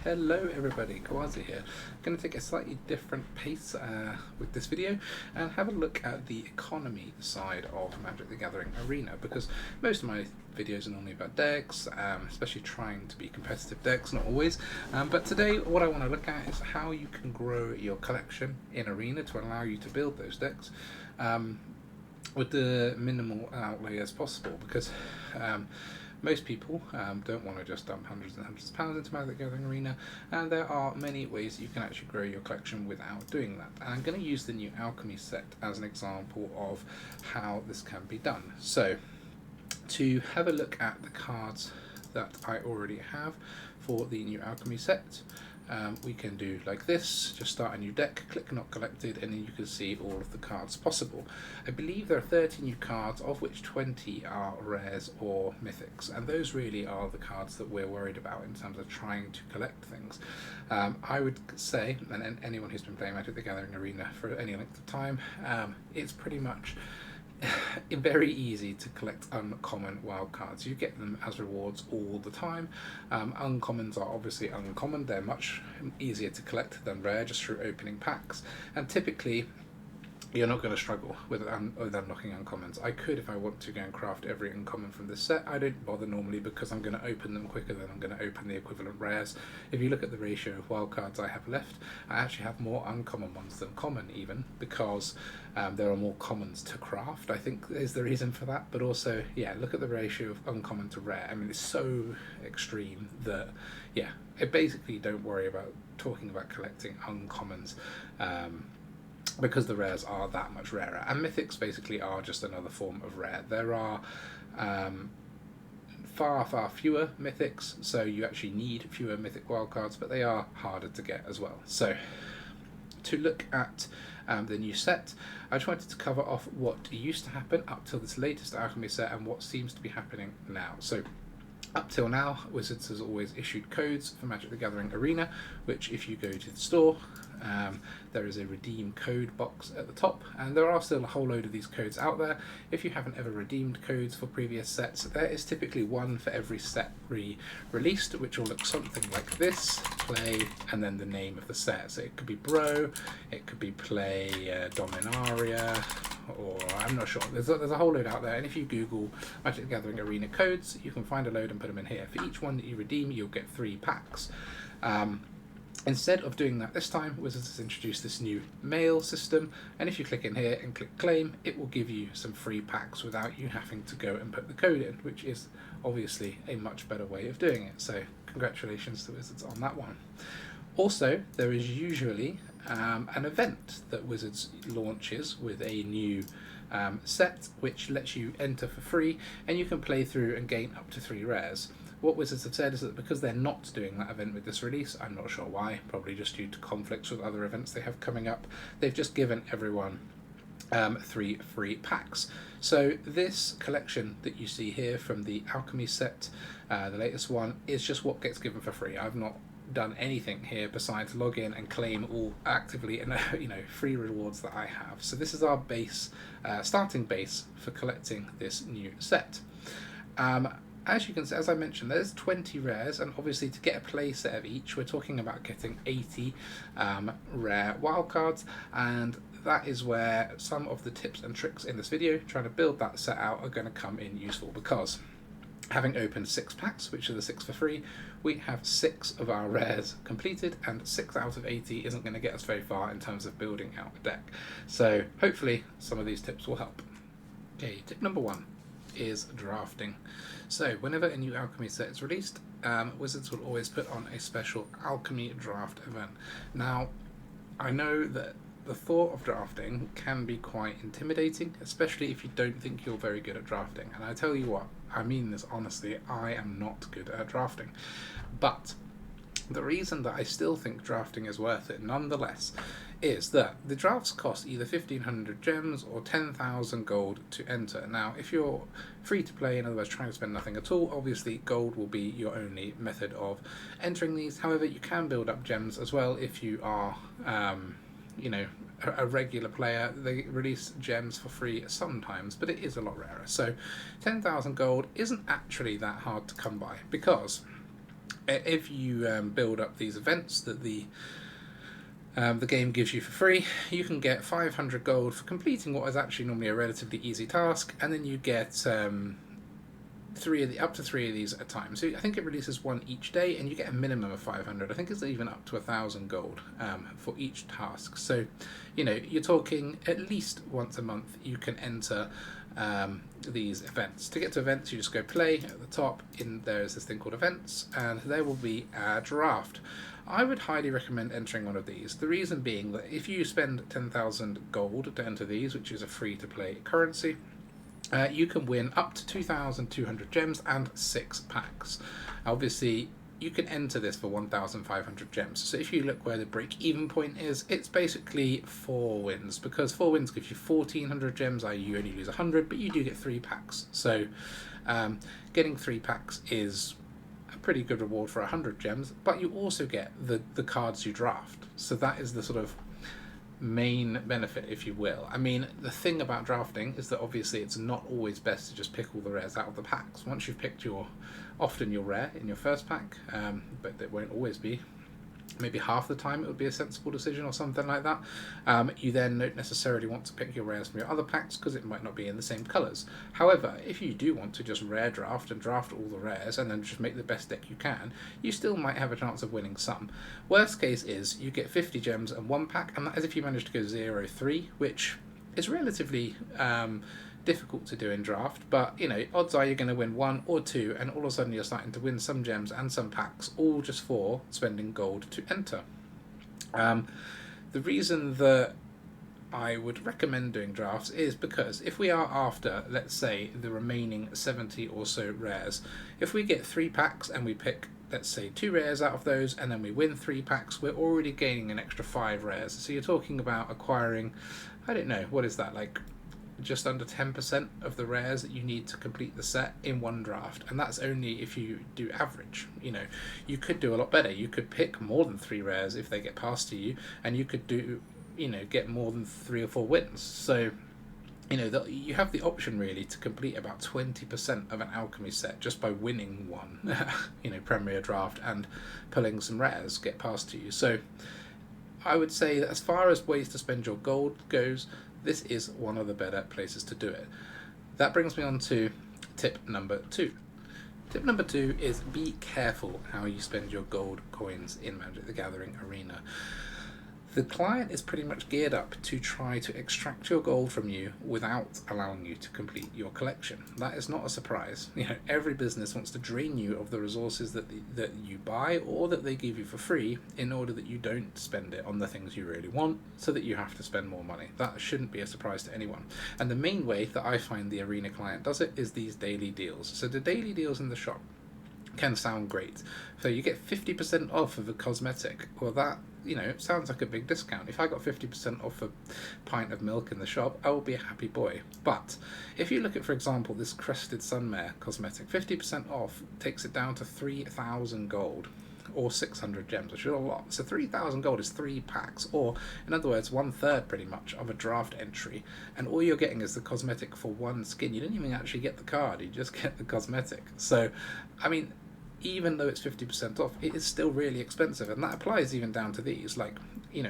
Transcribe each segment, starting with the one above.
Hello everybody, Kawazi here. I'm going to take a slightly different pace with this video and have a look at the economy side of Magic the Gathering Arena, because most of my videos are normally about decks, especially trying to be competitive decks, not always. But today what I want to look at is how you can grow your collection in Arena to allow you to build those decks with the minimal outlay as possible, because most people don't want to just dump hundreds and hundreds of pounds into Magic the Gathering Arena, and there are many ways you can actually grow your collection without doing that. And I'm going to use the new Alchemy set as an example of how this can be done. So, to have a look at the cards that I already have for the new Alchemy set, we can do like this, just start a new deck, click not collected, and then you can see all of the cards possible. I believe there are 30 new cards, of which 20 are rares or mythics, and those really are the cards that we're worried about in terms of trying to collect things. I would say, and anyone who's been playing Magic the Gathering Arena for any length of time, it's pretty much very easy to collect uncommon wildcards. You get them as rewards all the time. Uncommons are obviously uncommon, they're much easier to collect than rare just through opening packs, and typically you're not going to struggle with unlocking uncommons. I could, if I want to, go and craft every uncommon from this set. I don't bother normally because I'm going to open them quicker than I'm going to open the equivalent rares. If you look at the ratio of wildcards I have left, I actually have more uncommon ones than common, even because there are more commons to craft, I think is the reason for that. But also, yeah, look at the ratio of uncommon to rare. I mean, it's so extreme that, yeah, I basically don't worry about talking about collecting uncommons, because the rares are that much rarer, and mythics basically are just another form of rare. There are far fewer mythics, so you actually need fewer mythic wildcards, but they are harder to get as well. So to look at the new set, I just wanted to cover off what used to happen up till this latest Alchemy set and what seems to be happening now. So up till now, Wizards has always issued codes for Magic the Gathering Arena, which if you go to the store, there is a redeem code box at the top, and there are still a whole load of these codes out there. If you haven't ever redeemed codes for previous sets, there is typically one for every set released, which will look something like this: play, and then the name of the set. So it could be Bro, it could be play Dominaria, or I'm not sure. There's a whole load out there, and if you Google Magic the Gathering Arena codes, you can find a load and put them in here. For each one that you redeem, you'll get 3 packs. Instead of doing that this time, Wizards has introduced this new mail system, and if you click in here and click claim, it will give you some free packs without you having to go and put the code in, which is obviously a much better way of doing it. So congratulations to Wizards on that one. Also, there is usually an event that Wizards launches with a new set, which lets you enter for free, and you can play through and gain up to 3 rares. What Wizards have said is that because they're not doing that event with this release, I'm not sure why, probably just due to conflicts with other events they have coming up, they've just given everyone 3 free packs. So this collection that you see here from the Alchemy set, the latest one, is just what gets given for free. I've not done anything here besides log in and claim all actively and free rewards that I have. So this is our base, starting base for collecting this new set. As you can see, as I mentioned, there's 20 rares, and obviously to get a play set of each, we're talking about getting 80 rare wildcards, and that is where some of the tips and tricks in this video, trying to build that set out, are going to come in useful, because having opened 6 packs, which are the 6 for free, we have 6 of our rares completed, and 6 out of 80 isn't going to get us very far in terms of building out a deck. So hopefully some of these tips will help. Okay, tip number 1 is drafting. So whenever a new Alchemy set is released, Wizards will always put on a special Alchemy draft event. Now, I know that the thought of drafting can be quite intimidating, especially if you don't think you're very good at drafting. And I tell you what, I mean this honestly, I am not good at drafting. But the reason that I still think drafting is worth it nonetheless is that the drafts cost either 1,500 gems or 10,000 gold to enter. Now, if you're free to play, in other words trying to spend nothing at all, obviously gold will be your only method of entering these. However, you can build up gems as well if you are a regular player. They release gems for free sometimes, but it is a lot rarer. So 10,000 gold isn't actually that hard to come by, because If you build up these events that the game gives you for free, you can get 500 gold for completing what is actually normally a relatively easy task, and then you get up to three of these at a time. So I think it releases one each day, and you get a minimum of 500. I think it's even up to 1,000 gold for each task. So, you're talking at least once a month you can enter these events. To get to events, you just go play at the top. There is this thing called events, and there will be a draft. I would highly recommend entering one of these. The reason being that if you spend 10,000 gold to enter these, which is a free-to-play currency, you can win up to 2,200 gems and 6 packs. Obviously, you can enter this for 1,500 gems. So if you look where the break-even point is, it's basically 4 wins, because 4 wins gives you 1,400 gems, i.e. you only lose 100, but you do get 3 packs. So getting 3 packs is a pretty good reward for 100 gems, but you also get the cards you draft. So that is the sort of main benefit, if you will. I mean, the thing about drafting is that obviously it's not always best to just pick all the rares out of the packs. Once you've picked often your rare in your first pack, but it won't always be. Maybe half the time it would be a sensible decision or something like that. You then don't necessarily want to pick your rares from your other packs because it might not be in the same colours. However, if you do want to just rare draft and draft all the rares and then just make the best deck you can, you still might have a chance of winning some. Worst case is you get 50 gems and 1 pack, and that is if you manage to go 0-3, which is relatively difficult to do in draft, but odds are you're going to win 1 or 2, and all of a sudden you're starting to win some gems and some packs, all just for spending gold to enter. The reason that I would recommend doing drafts is because if we are after, let's say, the remaining 70 or so rares, if we get 3 packs and we pick, let's say, 2 rares out of those, and then we win 3 packs, we're already gaining an extra 5 rares. So you're talking about acquiring, I don't know, what is that, like just under 10% of the rares that you need to complete the set in one draft, and that's only if you do average. You could do a lot better. You could pick more than 3 rares if they get passed to you, and you could do get more than 3 or 4 wins. So you have the option really to complete about 20% of an alchemy set just by winning one premier draft and pulling some rares get passed to you. So I would say that as far as ways to spend your gold goes, this is one of the better places to do it. That brings me on to tip number 2. Tip number 2 is be careful how you spend your gold coins in Magic the Gathering Arena. The client is pretty much geared up to try to extract your gold from you without allowing you to complete your collection. That is not a surprise. Every business wants to drain you of the resources that you buy or that they give you for free in order that you don't spend it on the things you really want, so that you have to spend more money. That shouldn't be a surprise to anyone. And the main way that I find the Arena client does it is these daily deals. So the daily deals in the shop can sound great. So you get 50% off of a cosmetic. Well, that sounds like a big discount. If I got 50% off a pint of milk in the shop, I will be a happy boy. But if you look at, for example, this Crested Sunmare cosmetic, 50% off takes it down to 3,000 gold or 600 gems, which is a lot. So 3,000 gold is 3 packs, or in other words, 1/3 pretty much of a draft entry, and all you're getting is the cosmetic for 1 skin. You don't even actually get the card, you just get the cosmetic. So I mean, even though it's 50% off, it is still really expensive, and that applies even down to these. Like,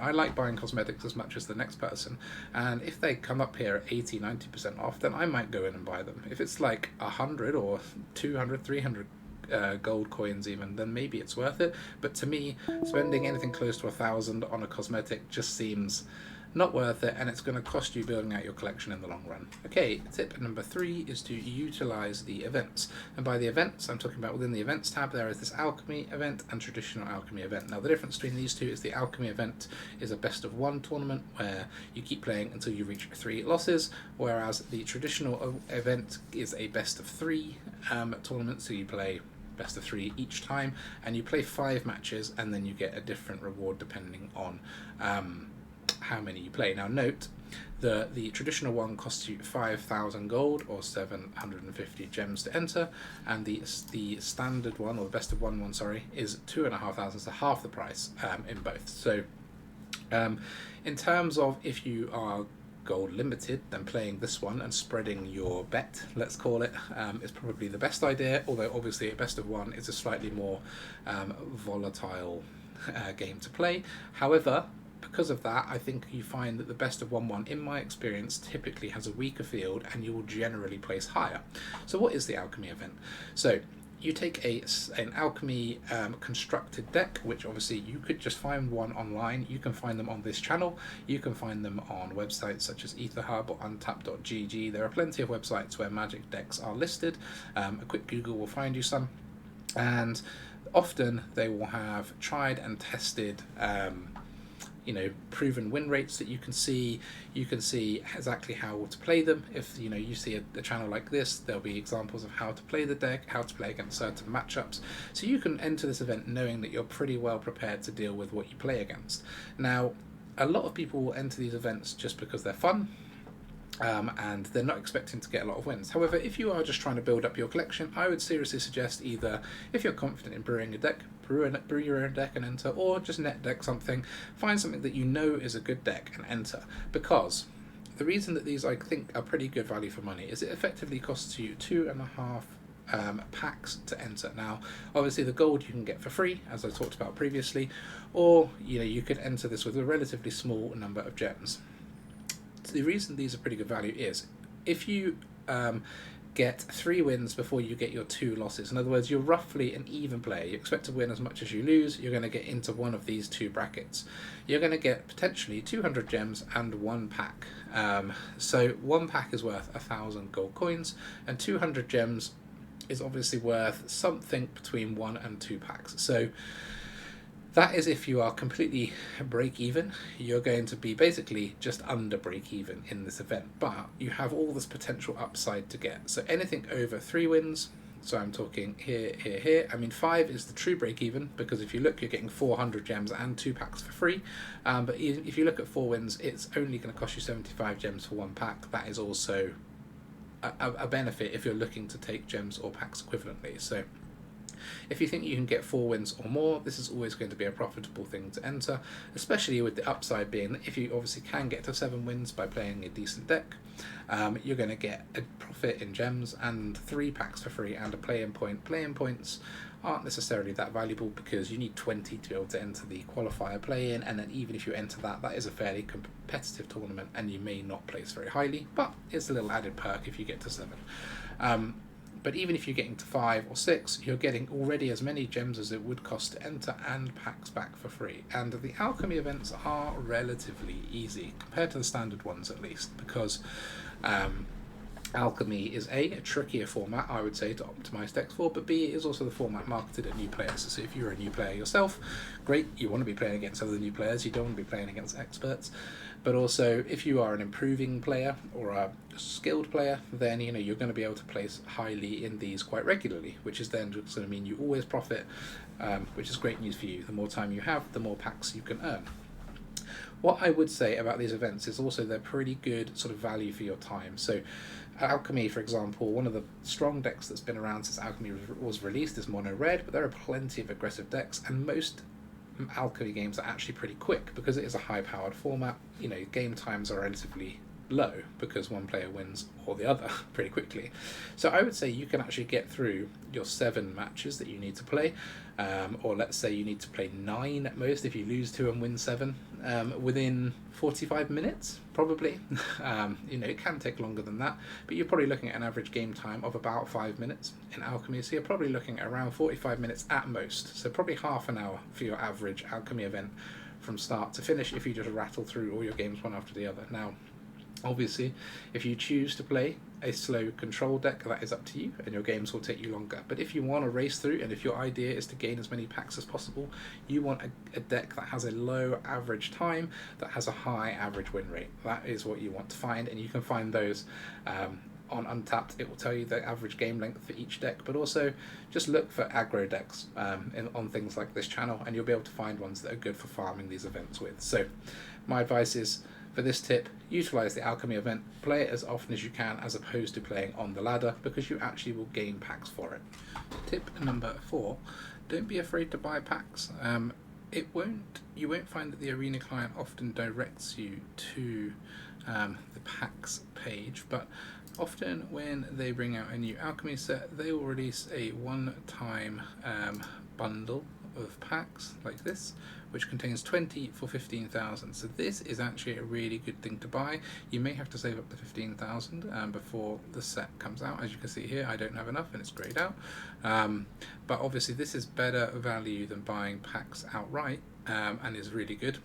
I like buying cosmetics as much as the next person, and if they come up here at 80-90% off, then I might go in and buy them. If it's like 100 or 200, 300 gold coins even, then maybe it's worth it. But to me, spending anything close to 1,000 on a cosmetic just seems not worth it, and it's going to cost you building out your collection in the long run. Okay, tip number 3 is to utilize the events. And by the events, I'm talking about within the events tab, there is this alchemy event and traditional alchemy event. Now the difference between these two is the alchemy event is a best of 1 tournament where you keep playing until you reach 3 losses, whereas the traditional event is a best of 3 tournament, so you play best of 3 each time, and you play 5 matches, and then you get a different reward depending on how many you play. Now note, the traditional one costs you 5,000 gold or 750 gems to enter, and the standard one, or the best of one, is 2,500, so half the price in both. So in terms of if you are gold limited, then playing this one and spreading your bet, let's call it, is probably the best idea, although obviously a best of one is a slightly more volatile game to play. However, because of that, I think you find that the best of 1-1, in my experience, typically has a weaker field and you will generally place higher. So what is the alchemy event? So you take an alchemy constructed deck, which obviously you could just find one online. You can find them on this channel. You can find them on websites such as EtherHub or Untap.gg. There are plenty of websites where Magic decks are listed. A quick Google will find you some. And often they will have tried and tested proven win rates that you can see. You can see exactly how to play them. If you see a channel like this, there'll be examples of how to play the deck, how to play against certain matchups. So you can enter this event knowing that you're pretty well prepared to deal with what you play against. Now, a lot of people will enter these events just because they're fun. And they're not expecting to get a lot of wins. However, if you are just trying to build up your collection, I would seriously suggest either, if you're confident in brewing a deck, brew your own deck and enter, or just net deck something. Find something that you know is a good deck and enter. Because the reason that these, I think, are pretty good value for money is it effectively costs you 2.5 packs to enter. Now, obviously the gold you can get for free, as I talked about previously, or you could enter this with a relatively small number of gems. The reason these are pretty good value is if you get 3 wins before you get your 2 losses. In other words, you're roughly an even player. You expect to win as much as you lose. You're going to get into one of these 2 brackets. You're going to get potentially 200 gems and 1 pack. So 1 pack is worth 1,000 gold coins, and 200 gems is obviously worth something between 1 and 2 packs. So that is if you are completely break even. You're going to be basically just under break even in this event, but you have all this potential upside to get. So anything over 3 wins, so I'm talking here. I mean, 5 is the true break even, because if you look, you're getting 400 gems and 2 packs for free. But if you look at 4 wins, it's only going to cost you 75 gems for 1 pack. That is also a benefit if you're looking to take gems or packs equivalently. So if you think you can get 4 wins or more, this is always going to be a profitable thing to enter, especially with the upside being that if you obviously can get to 7 wins by playing a decent deck, you're going to get a profit in gems and 3 packs for free and a play-in point. Play-in points aren't necessarily that valuable because you need 20 to be able to enter the qualifier play-in, and then even if you enter that is a fairly competitive tournament and you may not place very highly, but it's a little added perk if you get to 7. But even if you're getting to 5 or 6, you're getting already as many gems as it would cost to enter and packs back for free. And the alchemy events are relatively easy compared to the standard ones, at least, because alchemy is a trickier format, I would say, to optimize decks for, but B, it is also the format marketed at new players. So if you're a new player yourself, great, you want to be playing against other new players, you don't want to be playing against experts. But also, if you are an improving player or a skilled player, then you're going to be able to place highly in these quite regularly, which is then just going to mean you always profit, which is great news for you. The more time you have, the more packs you can earn. What I would say about these events is also they're pretty good sort of value for your time. So Alchemy, for example, one of the strong decks that's been around since Alchemy was released is Mono Red, but there are plenty of aggressive decks, and most alchemy games are actually pretty quick because it is a high-powered format. Game times are relatively low because one player wins or the other pretty quickly. So I would say you can actually get through your 7 matches that you need to play, or let's say you need to play 9 at most if you lose 2 and win 7, within 45 minutes probably. It can take longer than that, but you're probably looking at an average game time of about 5 minutes in alchemy, so you're probably looking at around 45 minutes at most, so probably half an hour for your average alchemy event from start to finish if you just rattle through all your games one after the other. Now, obviously, if you choose to play a slow control deck, that is up to you, and your games will take you longer. But if you want to race through, and if your idea is to gain as many packs as possible, you want a deck that has a low average time, that has a high average win rate. That is what you want to find, and you can find those on Untapped. It will tell you the average game length for each deck, but also just look for aggro decks on things like this channel, and you'll be able to find ones that are good for farming these events with. So my advice is, for this tip, utilize the alchemy event, play it as often as you can as opposed to playing on the ladder, because you actually will gain packs for it. Tip number 4, don't be afraid to buy packs. You won't find that the arena client often directs you to the packs page, but often when they bring out a new alchemy set, they will release a one-time bundle of packs like this, which contains 20 for 15,000. So this is actually a really good thing to buy. You may have to save up to 15,000 before the set comes out. As you can see here, I don't have enough and it's greyed out. But obviously this is better value than buying packs outright, and is really good.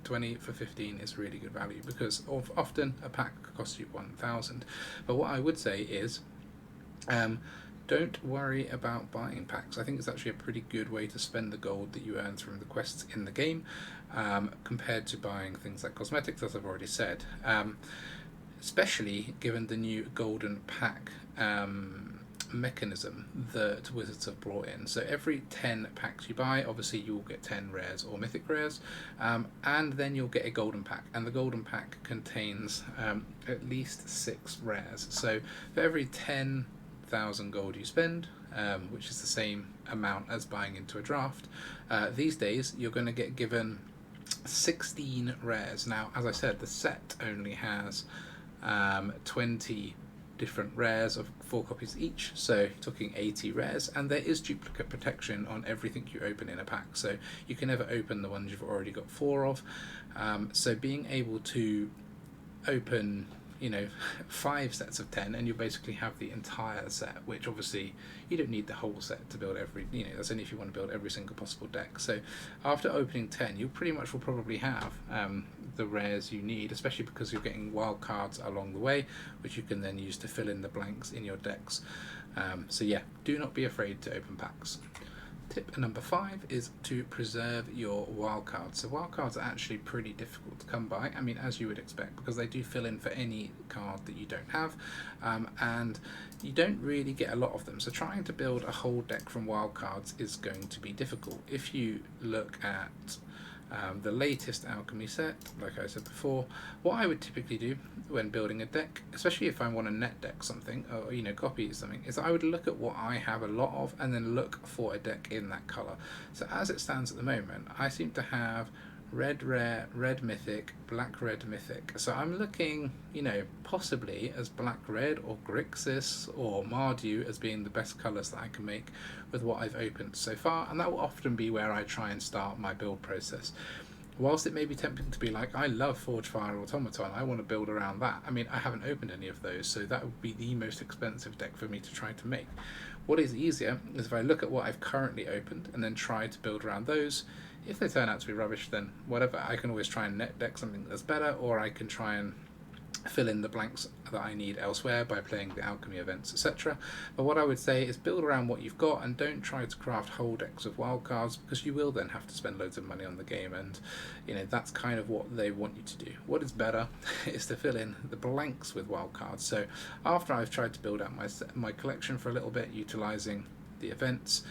20 for 15 is really good value, because often a pack costs you 1,000. But what I would say is, don't worry about buying packs. I think it's actually a pretty good way to spend the gold that you earn from the quests in the game, compared to buying things like cosmetics, as I've already said. Especially given the new golden pack mechanism that Wizards have brought in. So every 10 packs you buy, obviously you'll get 10 rares or mythic rares, and then you'll get a golden pack, and the golden pack contains at least 6 rares. So for every 10,000 gold you spend, which is the same amount as buying into a draft, these days you're going to get given 16 rares. Now, as I said, the set only has 20 different rares of 4 copies each, so you're talking 80 rares, and there is duplicate protection on everything you open in a pack, so you can never open the ones you've already got 4 of. So being able to open 5 sets of 10, and you basically have the entire set, which obviously you don't need the whole set to build every, that's only if you want to build every single possible deck. So after opening 10, you pretty much will probably have the rares you need, especially because you're getting wild cards along the way, which you can then use to fill in the blanks in your decks. So yeah, do not be afraid to open packs. Tip number 5 is to preserve your wildcards. So wildcards are actually pretty difficult to come by, I mean, as you would expect, because they do fill in for any card that you don't have, and you don't really get a lot of them. So trying to build a whole deck from wildcards is going to be difficult. If you look at the latest alchemy set, like I said before, what I would typically do when building a deck, especially if I want to net deck something or copy something, is I would look at what I have a lot of and then look for a deck in that color. So as it stands at the moment, I seem to have red rare, red mythic, black red mythic. So I'm looking, possibly as black red or Grixis or Mardu as being the best colours that I can make with what I've opened so far, and that will often be where I try and start my build process. Whilst it may be tempting to be like, I love Forge Fire Automaton, I want to build around that. I mean, I haven't opened any of those, so that would be the most expensive deck for me to try to make. What is easier is if I look at what I've currently opened and then try to build around those. If they turn out to be rubbish, then whatever, I can always try and net deck something that's better, or I can try and fill in the blanks that I need elsewhere by playing the alchemy events, etc. But what I would say is build around what you've got, and don't try to craft whole decks of wildcards, because you will then have to spend loads of money on the game, and that's kind of what they want you to do. What is better is to fill in the blanks with wildcards. So after I've tried to build out my collection for a little bit, utilising the events,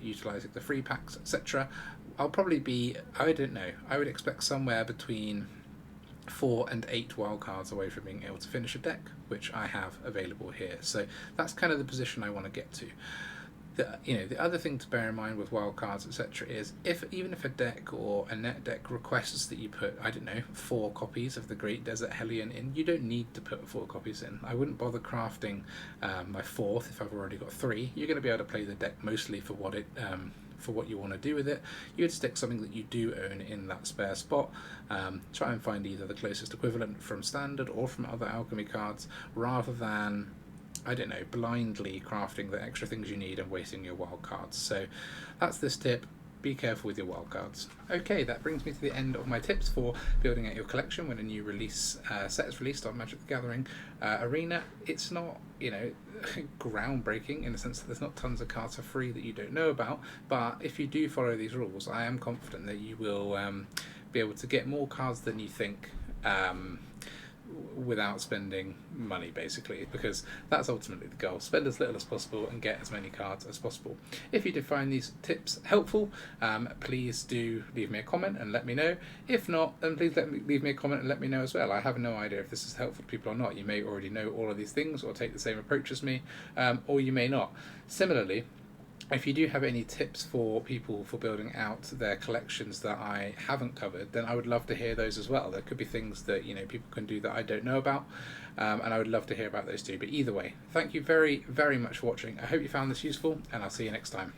utilising the free packs, etc., I'll probably be, I don't know, I would expect somewhere between 4 and 8 wildcards away from being able to finish a deck, which I have available here. So that's kind of the position I want to get to. The other thing to bear in mind with wildcards, etc., is even if a deck or a net deck requests that you put, 4 copies of the Great Desert Hellion in, you don't need to put 4 copies in. I wouldn't bother crafting my 4th if I've already got 3. You're going to be able to play the deck mostly for what you want to do with it. You would stick something that you do own in that spare spot. Try and find either the closest equivalent from standard or from other alchemy cards, rather than blindly crafting the extra things you need and wasting your wild cards. So that's this tip. Be careful with your wildcards. Okay, that brings me to the end of my tips for building out your collection when a new set is released on Magic the Gathering Arena. It's not, groundbreaking in the sense that there's not tons of cards for free that you don't know about, but if you do follow these rules, I am confident that you will be able to get more cards than you think, without spending money, basically, because that's ultimately the goal. Spend as little as possible and get as many cards as possible. If you did find these tips helpful, please do leave me a comment and let me know. If not, then please leave me a comment and let me know as well. I have no idea if this is helpful to people or not. You may already know all of these things or take the same approach as me, or you may not. Similarly, If you do have any tips for people for building out their collections that I haven't covered, then I would love to hear those as well. There could be things that people can do that I don't know about, and I would love to hear about those too. But either way, thank you very, very much for watching. I hope you found this useful, and I'll see you next time.